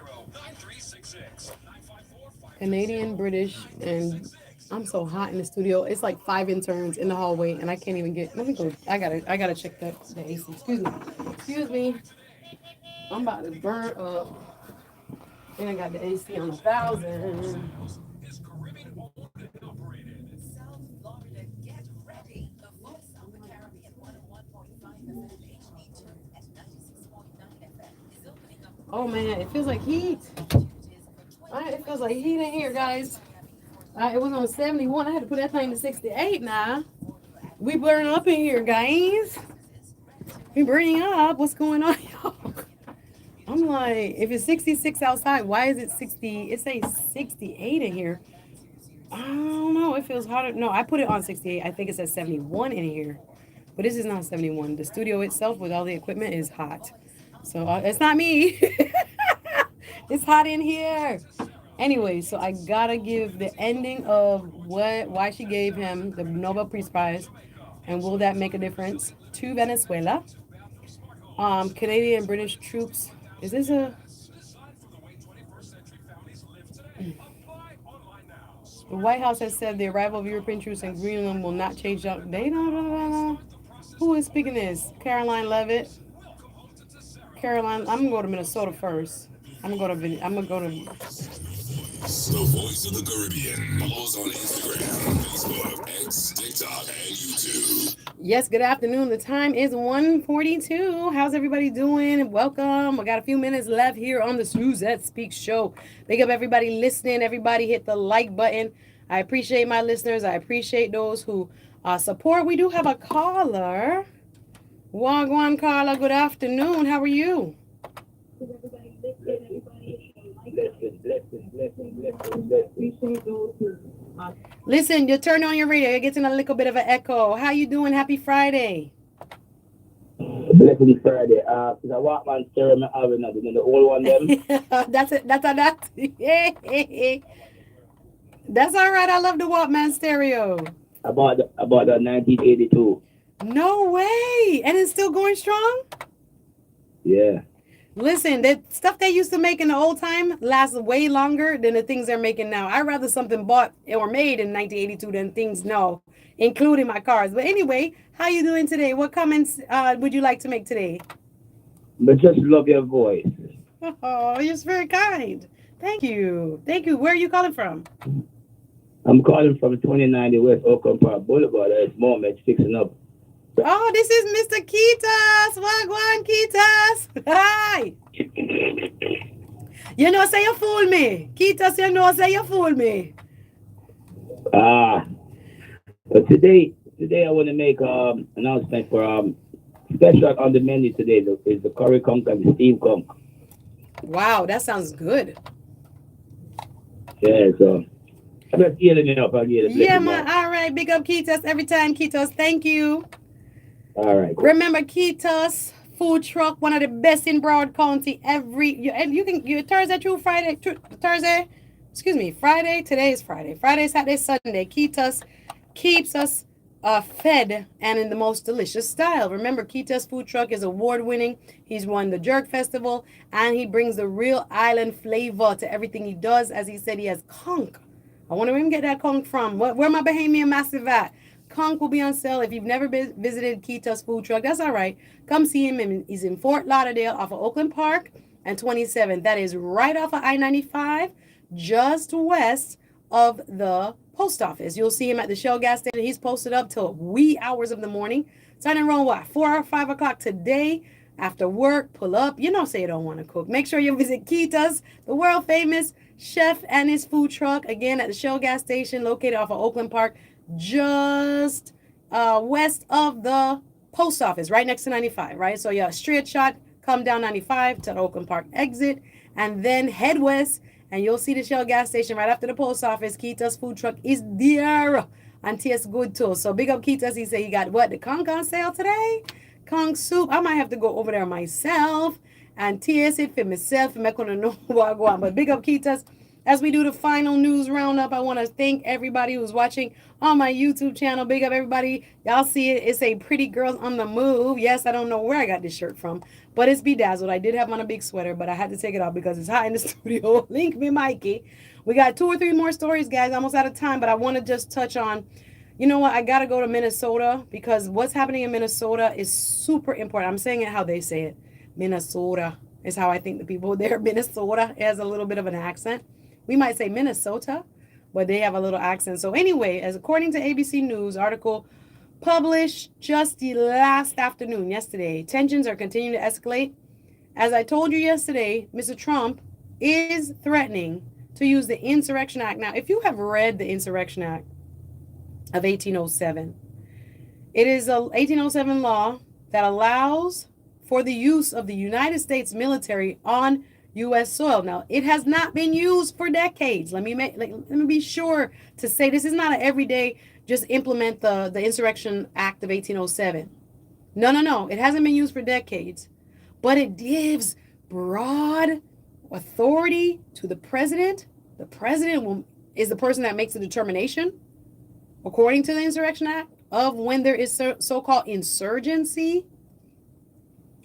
Canadian, British, and I'm so hot in the studio. It's like 5 interns in the hallway, and I can't even get. Let me go. I gotta check the AC. Excuse me. I'm about to burn up. And I got the AC on 1,000. South Florida, get ready. The voice of the Caribbean 101.5 FM HD2 at 96.9 FM is opening up Oh man, it feels like heat. It feels like heat in here, guys. It was on 71. I had to put that thing to 68 now. We burn up in here, guys. We burning up. What's going on, y'all? I'm like, if it's 66 outside, why is it 60? It says 68 in here. I don't know. It feels hotter. No, I put it on 68. I think it says 71 in here. But this is not 71. The studio itself with all the equipment is hot. So it's not me. It's hot in here. Anyway, so I gotta give the ending of why she gave him the Nobel Peace Prize, and will that make a difference to Venezuela? Canadian and British troops. Is this a? The White House has said the arrival of European troops in Greenland will not change. They don't. Who is speaking this? Caroline Levitt. Caroline. I'm gonna go to Minnesota first. I'm gonna go to. I'm gonna go to. The Voice of the Caribbean. Follow us on Instagram, Facebook, X, TikTok, and YouTube. Yes, good afternoon. The time is 1:42. How's everybody doing? Welcome. We got a few minutes left here on the Suzette Speaks show. Big up everybody listening. Everybody hit the like button. I appreciate my listeners. I appreciate those who support. We do have a caller. Wagwan Carla, good afternoon. How are you? Listen, you turn on your radio. You're getting a little bit of an echo. How you doing? Happy Friday. Blessed Friday. Is a Walkman stereo me have another, the old one them. That's it. That's that. That's all right. I love the Walkman stereo. About the 1982. No way. And it's still going strong? Yeah. Listen, the stuff they used to make in the old time lasts way longer than the things they're making now. I'd rather something bought or made in 1982 than things now, including my cars. But anyway, how you doing today? What comments would you like to make today? But just love your voice. Oh, you're very kind. Thank you. Thank you. Where are you calling from? I'm calling from 2090 West Oakland Park Boulevard at this moment, fixing up. Oh, this is Mr. Kitas. Wagwan Kitas. Hi. You know, say you fool me. Kitas, you know, say you fool me. But today I want to make announcement for special on the menu today. Is the curry conch and the steam conch. Wow, that sounds good. Yeah, so I'm just healing it up. I'll get it. Yeah, man. All right. Big up Kitas every time. Kitas, thank you. All right. Remember Kitas food truck, one of the best in Broward County. You Thursday through Friday, Friday. Today is Friday. Friday, Saturday, Sunday. Kitas keeps us fed and in the most delicious style. Remember, Kitas food truck is award winning. He's won the Jerk Festival, and he brings the real island flavor to everything he does. As he said, he has conch. I wonder where he get that conch from. Where my Bahamian Massive at? Conch will be on sale. If you've never visited Kitas food truck, that's all right. Come see him. He's in Fort Lauderdale off of Oakland Park and 27. That is right off of I-95, just west of the post office. You'll see him at the Shell gas station. He's posted up till wee hours of the morning. Starting around what, 4 or 5 o'clock today. After work, pull up. You know, say you don't want to cook. Make sure you visit Kitas, the world famous chef and his food truck. Again, at the Shell gas station located off of Oakland Park, just west of the post office, right next to 95, right? So yeah, straight shot, come down 95 to the Oakland Park exit, and then head west, and you'll see the Shell gas station right after the post office. Kitas food truck is there, and tastes good too. So big up Kitas. He said he got what, the conch on sale today? Conch soup. I might have to go over there myself and taste it for myself. I'm not gonna know what I go on, but big up Kitas. As we do the final news roundup, I want to thank everybody who's watching on my YouTube channel. Big up everybody. Y'all see it. It's a Pretty Girls on the Move. Yes, I don't know where I got this shirt from, but it's bedazzled. I did have on a big sweater, but I had to take it off because it's hot in the studio. Link me, Mikey. We got 2 or 3 more stories, guys. Almost out of time, but I want to just touch on, you know what? I got to go to Minnesota because what's happening in Minnesota is super important. I'm saying it how they say it. Minnesota is how I think the people there. Minnesota has a little bit of an accent. We might say Minnesota, but they have a little accent. So anyway, as according to ABC News article published just the last afternoon, yesterday, tensions are continuing to escalate As I told you yesterday, Mr. Trump is threatening to use the Insurrection Act. Now, if you have read the Insurrection Act of 1807, it is a 1807 law that allows for the use of the United States military on U.S. soil. Now, it has not been used for decades. Let me be sure to say this is not an everyday just implement the Insurrection Act of 1807. No. It hasn't been used for decades, but it gives broad authority to the president. The president is the person that makes the determination, according to the Insurrection Act, of when there is so-called insurgency,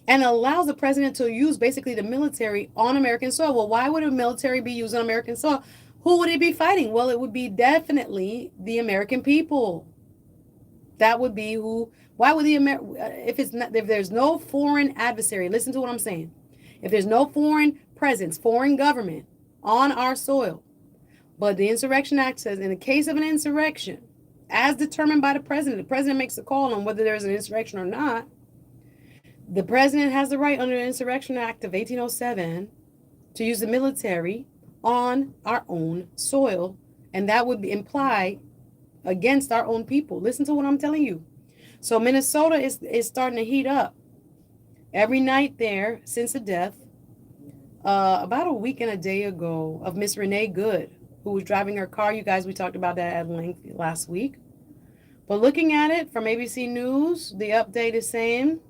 and allows the president to use basically the military on American soil. Well, why would a military be used on American soil? Who would it be fighting? Well, it would be definitely the American people. That would be who. Why would if there's no foreign adversary, listen to what I'm saying. If there's no foreign presence, foreign government on our soil, but the Insurrection Act says in the case of an insurrection, as determined by the president makes a call on whether there's an insurrection or not. The president has the right under the Insurrection Act of 1807 to use the military on our own soil, and that would imply against our own people. Listen to what I'm telling you. So Minnesota is starting to heat up. Every night there, since the death, about a week and a day ago, of Miss Renee Good, who was driving her car. You guys, we talked about that at length last week. But looking at it from ABC News, the update is saying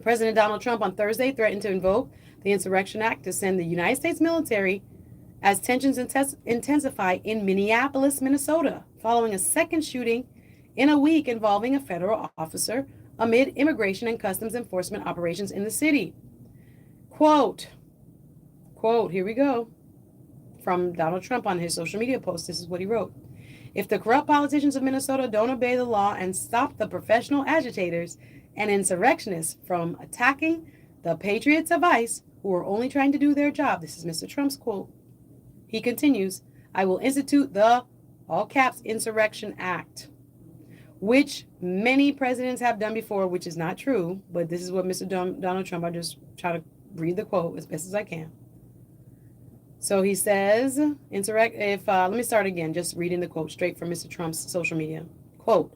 President Donald Trump on Thursday threatened to invoke the Insurrection Act to send the United States military as tensions intensify in Minneapolis, Minnesota, following a second shooting in a week involving a federal officer amid immigration and customs enforcement operations in the city. Quote, here we go, from Donald Trump on his social media post. This is what he wrote. If the corrupt politicians of Minnesota don't obey the law and stop the professional agitators and insurrectionists from attacking the patriots of ICE who are only trying to do their job, this is Mr. Trump's quote. He continues, I will institute the, all caps, Insurrection Act, which many presidents have done before, which is not true, but this is what Mr. Donald Trump, I just try to read the quote as best as I can. So he says, let me start again, just reading the quote straight from Mr. Trump's social media. Quote,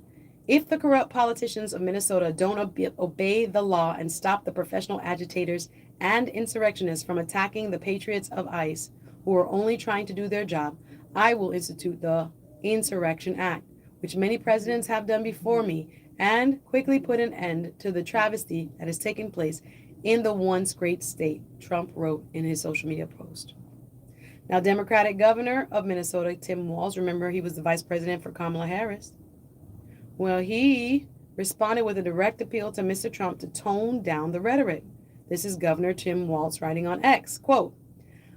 if the corrupt politicians of Minnesota don't obey the law and stop the professional agitators and insurrectionists from attacking the patriots of ICE, who are only trying to do their job, I will institute the Insurrection Act, which many presidents have done before me, and quickly put an end to the travesty that has taken place in the once great state, Trump wrote in his social media post. Now, Democratic governor of Minnesota, Tim Walz, remember he was the vice president for Kamala Harris. Well, he responded with a direct appeal to Mr. Trump to tone down the rhetoric. This is Governor Tim Walz writing on X, quote,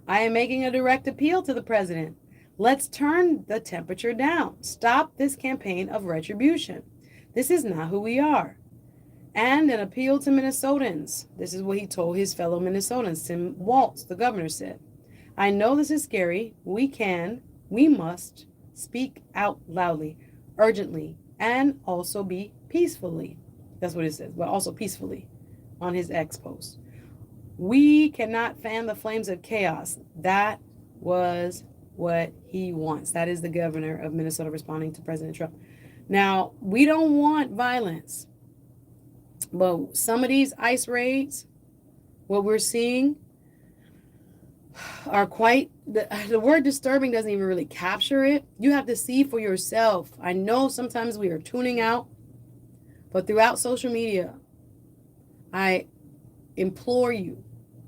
I am making a direct appeal to the president. Let's turn the temperature down. Stop this campaign of retribution. This is not who we are. And an appeal to Minnesotans. This is what he told his fellow Minnesotans. Tim Walz, the governor, said, I know this is scary. We must speak out loudly, urgently, and also be peacefully. That's what it says, but also peacefully on his X post. We cannot fan the flames of chaos. That was what he wants. That is the governor of Minnesota responding to President Trump. Now, we don't want violence, but some of these ICE raids, what we're seeing, are quite, the word disturbing doesn't even really capture it. You have to see for yourself. I know sometimes we are tuning out, but throughout social media, I implore you,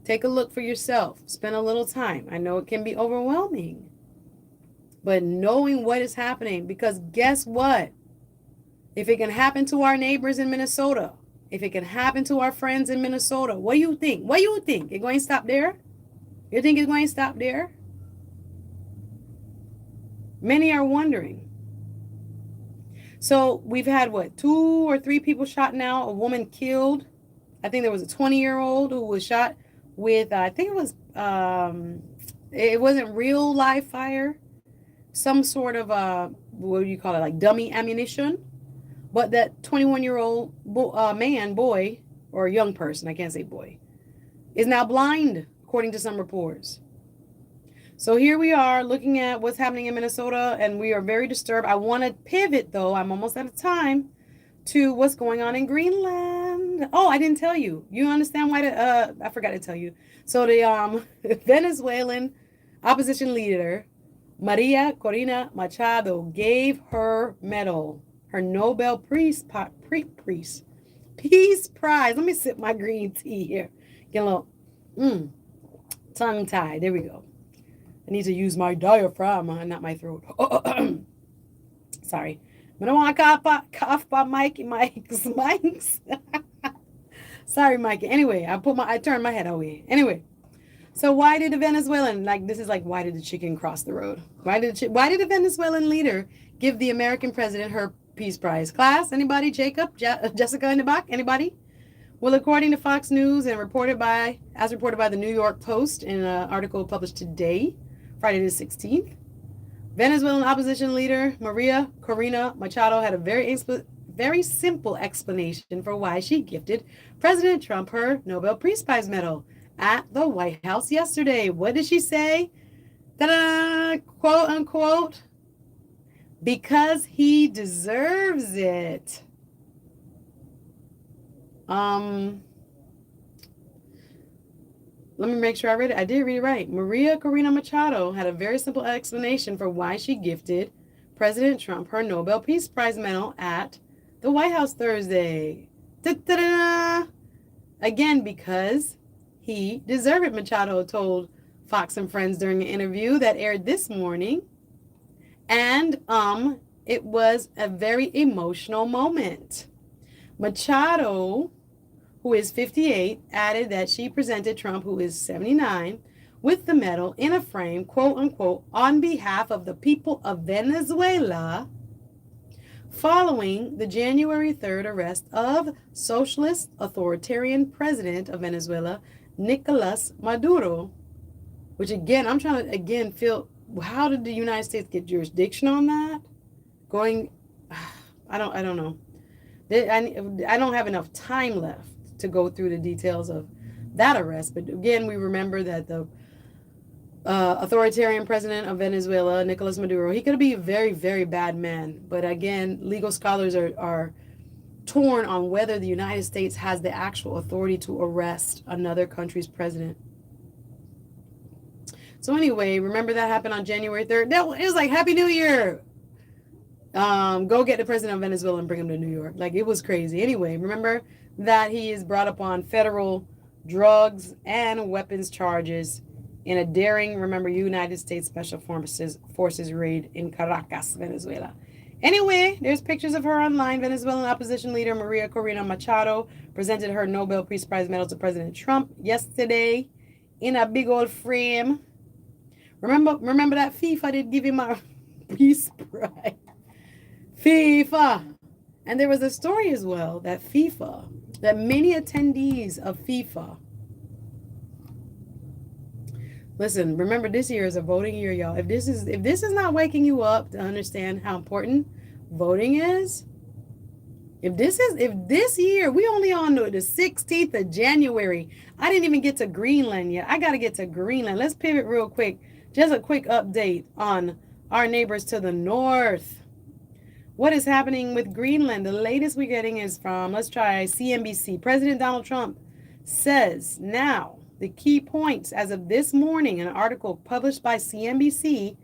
take a look for yourself, spend a little time. I know it can be overwhelming, but knowing what is happening, because guess what? If it can happen to our neighbors in Minnesota, if it can happen to our friends in Minnesota, what do you think? What do you think? It's going to stop there? You think it's going to stop there? Many are wondering. So we've had, 2 or 3 people shot now, a woman killed. I think there was a 20-year-old who was shot with, I think it was, it wasn't real live fire, some sort of, what do you call it, like dummy ammunition. But that 21-year-old boy, or young person, I can't say boy, is now blind, according to some reports. So here we are looking at what's happening in Minnesota, and we are very disturbed. I want to pivot, though. I'm almost out of time, to what's going on in Greenland. Oh, I didn't tell you. You understand why? I forgot to tell you. So the Venezuelan opposition leader, Maria Corina Machado, gave her medal, her Nobel Peace Prize. Let me sip my green tea here. Get a little tongue tied. There we go. I need to use my diaphragm, not my throat. Sorry. I don't want to cough by Mike's. Sorry, Mike. Anyway, I turned my head away. Anyway, so why did the Venezuelan, why did the chicken cross the road? Why did the Venezuelan leader give the American president her Peace Prize? Class, anybody? Jacob, Jessica in the back, anybody? Well, according to Fox News and reported by the New York Post in an article published today, Friday the 16th, Venezuelan opposition leader Maria Corina Machado had a very simple explanation for why she gifted President Trump her Nobel Peace Prize medal at the White House yesterday. What did she say? Ta-da! Quote unquote, because he deserves it. Let me make sure I read it. I did read it right. Maria Corina Machado had a very simple explanation for why she gifted President Trump her Nobel Peace Prize medal at the White House Thursday. Da-da-da! Again, because he deserved it, Machado told Fox and Friends during an interview that aired this morning. And it was a very emotional moment. Machado, who is 58, added that she presented Trump, who is 79, with the medal in a frame, quote unquote, on behalf of the people of Venezuela, following the January 3rd arrest of socialist authoritarian president of Venezuela, Nicolas Maduro, which again, I'm trying to feel, how did the United States get jurisdiction on that? I don't know. I don't have enough time left to go through the details of that arrest. But again, we remember that the authoritarian president of Venezuela, Nicolas Maduro, he could be a very, very bad man. But again, legal scholars are torn on whether the United States has the actual authority to arrest another country's president. So anyway, remember that happened on January 3rd. It was like, Happy New Year. Go get the president of Venezuela and bring him to New York. Like, it was crazy. Anyway, remember that he is brought up on federal drugs and weapons charges in a daring, United States Special Forces raid in Caracas, Venezuela. Anyway, there's pictures of her online. Venezuelan opposition leader Maria Corina Machado presented her Nobel Peace Prize medal to President Trump yesterday in a big old frame. Remember that FIFA did give him a Peace Prize. FIFA. And there was a story as well that many attendees of FIFA, listen, remember this year is a voting year, y'all. If this is not waking you up to understand how important voting is, if this year, we only on the 16th of January. I didn't even get to Greenland yet. I got to get to Greenland. Let's pivot real quick. Just a quick update on our neighbors to the north. What is happening with Greenland? The latest we're getting is from, let's try CNBC. President Donald Trump says now the key points as of this morning, an article published by CNBC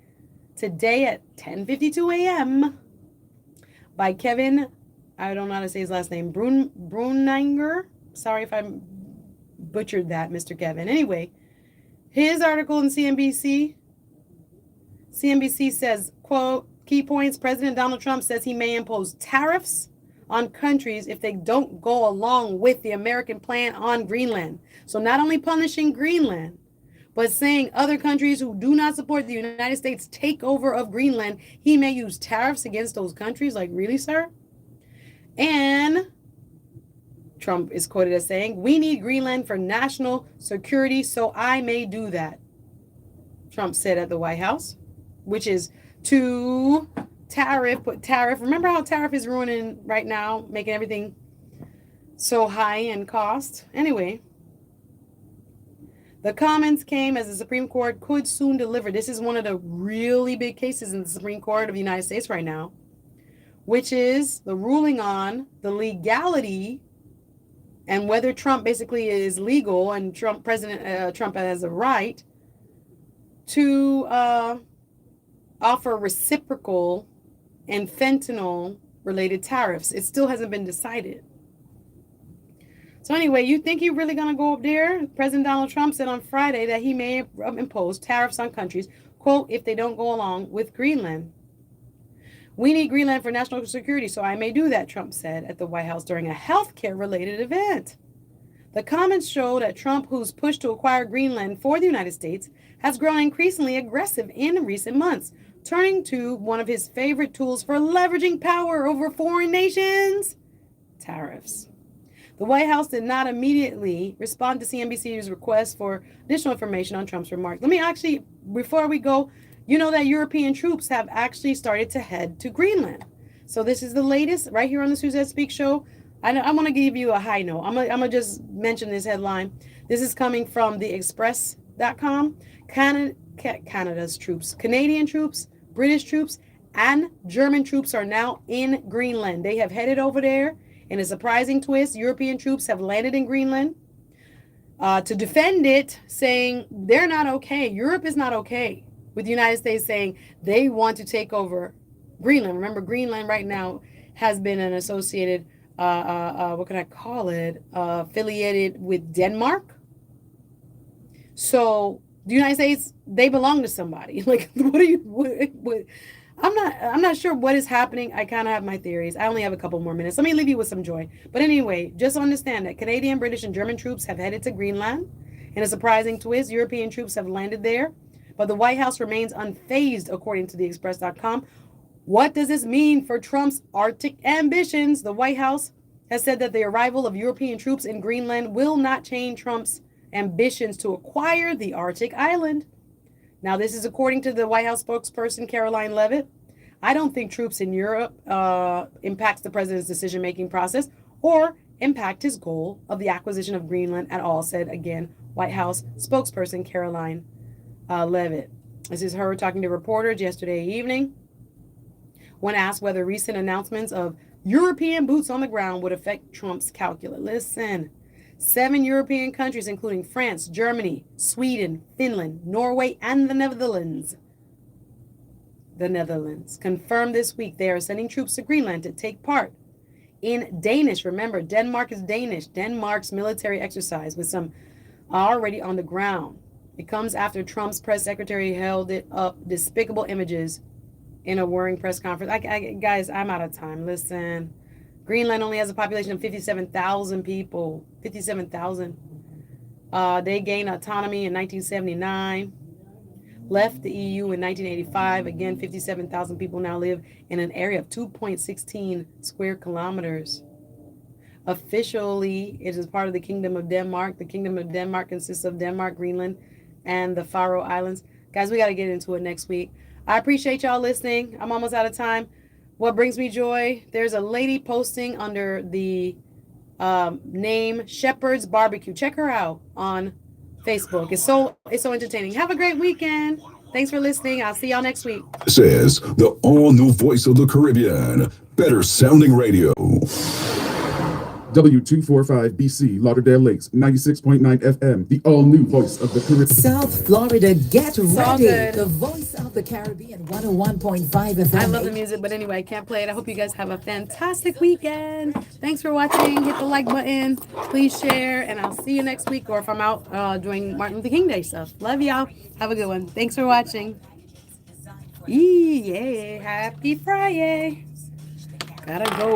today at 10:52 a.m. by Kevin, I don't know how to say his last name, Bruninger. Sorry if I butchered that, Mr. Kevin. Anyway, his article in CNBC says, quote, key points, President Donald Trump says he may impose tariffs on countries if they don't go along with the American plan on Greenland. So not only punishing Greenland, but saying other countries who do not support the United States takeover of Greenland, he may use tariffs against those countries. Like, really, sir? And Trump is quoted as saying, we need Greenland for national security, so I may do that. Trump said at the White House, which is to put tariff. Remember how tariff is ruining right now, making everything so high in cost? Anyway, The comments came as the Supreme Court could soon deliver. This is one of the really big cases in the Supreme Court of the United States right now, which is the ruling on the legality and whether Trump basically is legal and President Trump has a right to offer reciprocal and fentanyl-related tariffs. It still hasn't been decided. So anyway, you think you're really going to go up there? President Donald Trump said on Friday that he may impose tariffs on countries, quote, if they don't go along with Greenland. We need Greenland for national security, so I may do that, Trump said at the White House during a healthcare-related event. The comments show that Trump, whose push to acquire Greenland for the United States, has grown increasingly aggressive in recent months, turning to one of his favorite tools for leveraging power over foreign nations, tariffs. The White House did not immediately respond to CNBC's request for additional information on Trump's remarks. Let me actually, before we go, you know that European troops have actually started to head to Greenland. So this is the latest right here on the Suzette Speaks show. I want to give you a high note. I'm gonna just mention this headline. This is coming from the express.com. Canada's troops, Canadian troops, British troops, and German troops are now in Greenland. They have headed over there. In a surprising twist, European troops have landed in Greenland to defend it, saying they're not okay. Europe is not okay with the United States saying they want to take over Greenland. Remember, Greenland right now has been an associated, what can I call it, affiliated with Denmark. So the United States, they belong to somebody. Like, what I'm not sure what is happening. I kind of have my theories. I only have a couple more minutes. Let me leave you with some joy. But anyway, just understand that Canadian, British, and German troops have headed to Greenland. In a surprising twist, European troops have landed there. But the White House remains unfazed, according to the Express.com. What does this mean for Trump's Arctic ambitions? The White House has said that the arrival of European troops in Greenland will not change Trump's ambitions to acquire the Arctic island. Now, this is according to the White House spokesperson, Caroline Leavitt. I don't think troops in Europe impacts the president's decision-making process or impact his goal of the acquisition of Greenland at all, said, again, White House spokesperson Caroline Leavitt. This is her talking to reporters yesterday evening when asked whether recent announcements of European boots on the ground would affect Trump's calculus. Listen. 7 European countries, including France, Germany, Sweden, Finland, Norway, and the Netherlands, confirmed this week they are sending troops to Greenland to take part in Danish. Remember, Denmark is Danish. Denmark's military exercise with some already on the ground. It comes after Trump's press secretary held it up despicable images in a worrying press conference. Guys, I'm out of time. Listen. Greenland only has a population of 57,000 people. 57,000. They gained autonomy in 1979. Left the EU in 1985. Again, 57,000 people now live in an area of 2.16 square kilometers. Officially, it is part of the Kingdom of Denmark. The Kingdom of Denmark consists of Denmark, Greenland, and the Faroe Islands. Guys, we got to get into it next week. I appreciate y'all listening. I'm almost out of time. What brings me joy? There's a lady posting under the name Shepherd's Barbecue. Check her out on Facebook. It's so entertaining. Have a great weekend. Thanks for listening. I'll see y'all next week. This is the all-new voice of the Caribbean. Better sounding radio. W245BC, Lauderdale Lakes, 96.9 FM, the all-new voice of the Caribbean. South Florida, get all ready. good. The voice of the Caribbean, 101.5 FM. I love the music, but anyway, I can't play it. I hope you guys have a fantastic weekend. Thanks for watching. Hit the like button. Please share, and I'll see you next week, or if I'm out doing Martin Luther King Day stuff. Love y'all. Have a good one. Thanks for watching. Yeah, happy Friday. Gotta go.